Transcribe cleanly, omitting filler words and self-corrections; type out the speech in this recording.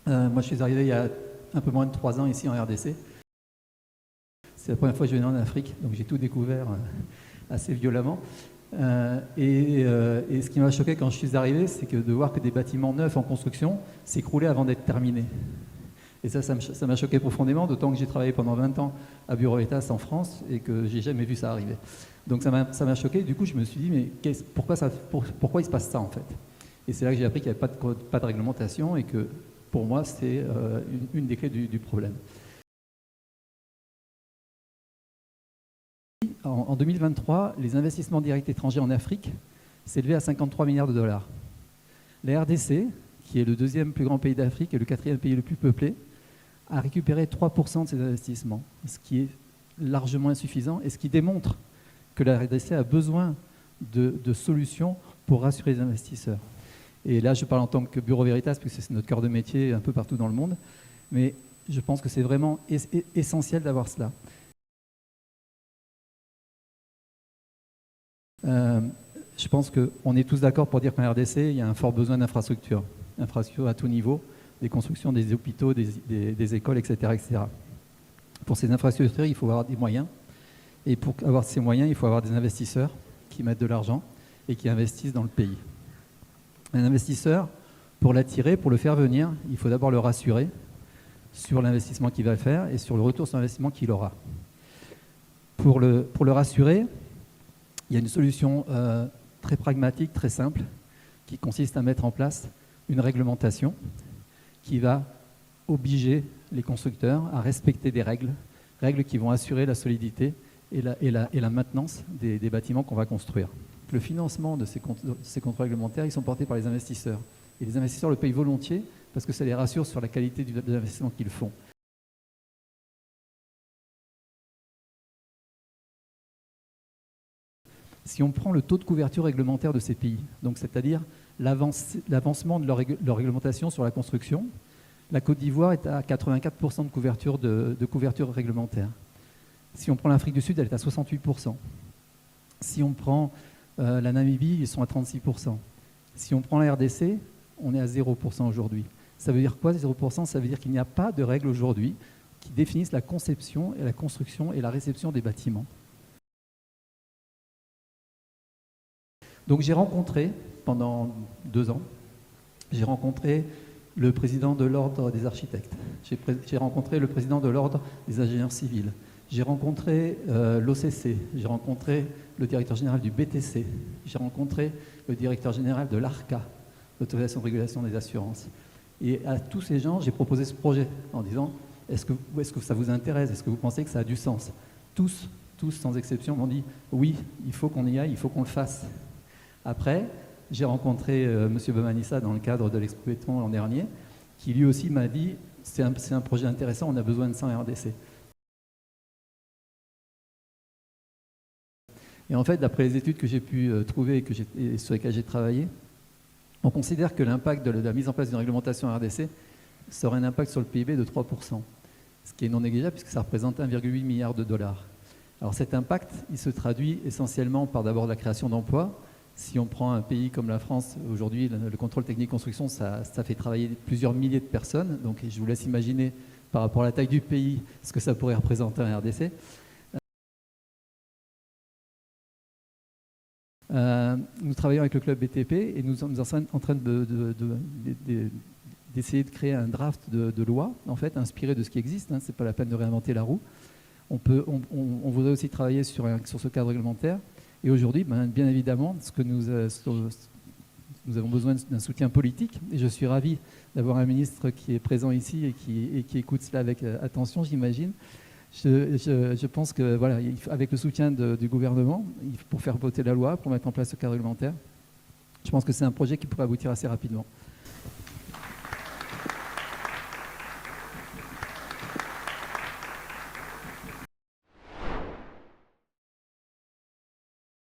Moi, je suis arrivé il y a un peu moins de 3 ans ici en RDC. C'est la première fois que je venais en Afrique, donc j'ai tout découvert assez violemment. Et ce qui m'a choqué quand je suis arrivé, c'est que de voir que des bâtiments neufs en construction s'écroulaient avant d'être terminés. Et ça m'a choqué profondément, d'autant que j'ai travaillé pendant 20 ans à Bureau Veritas en France et que j'ai jamais vu ça arriver. Donc ça m'a choqué, du coup je me suis dit, mais pourquoi il se passe ça en fait? Et c'est là que j'ai appris qu'il n'y avait pas de réglementation et que pour moi c'est une des clés du problème. En 2023, les investissements directs étrangers en Afrique s'élevaient à 53 milliards de dollars. La RDC, qui est le deuxième plus grand pays d'Afrique et le quatrième pays le plus peuplé, a récupéré 3% de ces investissements, ce qui est largement insuffisant et ce qui démontre que la RDC a besoin de solutions pour rassurer les investisseurs. Et là, je parle en tant que Bureau Veritas, puisque c'est notre cœur de métier un peu partout dans le monde, mais je pense que c'est vraiment essentiel d'avoir cela. Je pense qu'on est tous d'accord pour dire qu'en RDC, il y a un fort besoin d'infrastructures à tout niveau, des constructions des hôpitaux, des écoles, etc., etc. Pour ces infrastructures, il faut avoir des moyens. Et pour avoir ces moyens, il faut avoir des investisseurs qui mettent de l'argent et qui investissent dans le pays. Un investisseur, pour l'attirer, pour le faire venir, il faut d'abord le rassurer sur l'investissement qu'il va faire et sur le retour sur l'investissement qu'il aura. Pour le rassurer, il y a une solution très pragmatique, très simple, qui consiste à mettre en place une réglementation qui va obliger les constructeurs à respecter des règles qui vont assurer la solidité et la maintenance des bâtiments qu'on va construire. Le financement de ces contrôles réglementaires, ils sont portés par les investisseurs. Et les investisseurs le payent volontiers parce que ça les rassure sur la qualité de l'investissement qu'ils font. Si on prend le taux de couverture réglementaire de ces pays, donc c'est-à-dire l'avancement de leur réglementation sur la construction, la Côte d'Ivoire est à 84% de couverture réglementaire. Si on prend l'Afrique du Sud, elle est à 68%. Si on prend la Namibie, ils sont à 36%. Si on prend la RDC, on est à 0% aujourd'hui. Ça veut dire quoi, 0%? Ça veut dire qu'il n'y a pas de règles aujourd'hui qui définissent la conception et la construction et la réception des bâtiments. Donc j'ai rencontré, pendant 2 ans, j'ai rencontré le président de l'ordre des architectes, j'ai rencontré le président de l'ordre des ingénieurs civils, j'ai rencontré l'OCC, j'ai rencontré le directeur général du BTC, j'ai rencontré le directeur général de l'ARCA, l'autorisation de régulation des assurances. Et à tous ces gens, j'ai proposé ce projet en disant est-ce que ça vous intéresse? Est-ce que vous pensez que ça a du sens? Tous sans exception m'ont dit oui, il faut qu'on y aille, il faut qu'on le fasse. Après, j'ai rencontré M. Bemanissa dans le cadre de l'Expo Béton l'an dernier, qui lui aussi m'a dit c'est un projet intéressant, on a besoin de ça en RDC. Et en fait, d'après les études que j'ai pu trouver et sur lesquelles j'ai travaillé, on considère que l'impact de la mise en place d'une réglementation en RDC serait un impact sur le PIB de 3%, ce qui est non négligeable puisque ça représente 1,8 milliard de dollars. Alors cet impact, il se traduit essentiellement par d'abord la création d'emplois. Si on prend un pays comme la France, aujourd'hui, le contrôle technique construction, ça fait travailler plusieurs milliers de personnes. Donc je vous laisse imaginer, par rapport à la taille du pays, ce que ça pourrait représenter en RDC. Nous travaillons avec le club BTP et nous sommes en train d'essayer de créer un draft de loi, en fait, inspiré de ce qui existe. Hein, c'est pas la peine de réinventer la roue. On voudrait aussi travailler sur ce cadre réglementaire. Et aujourd'hui, bien évidemment, nous avons besoin d'un soutien politique. Et je suis ravi d'avoir un ministre qui est présent ici et qui écoute cela avec attention, j'imagine. Je pense que, voilà, avec le soutien du gouvernement, pour faire voter la loi, pour mettre en place ce cadre réglementaire, je pense que c'est un projet qui pourrait aboutir assez rapidement.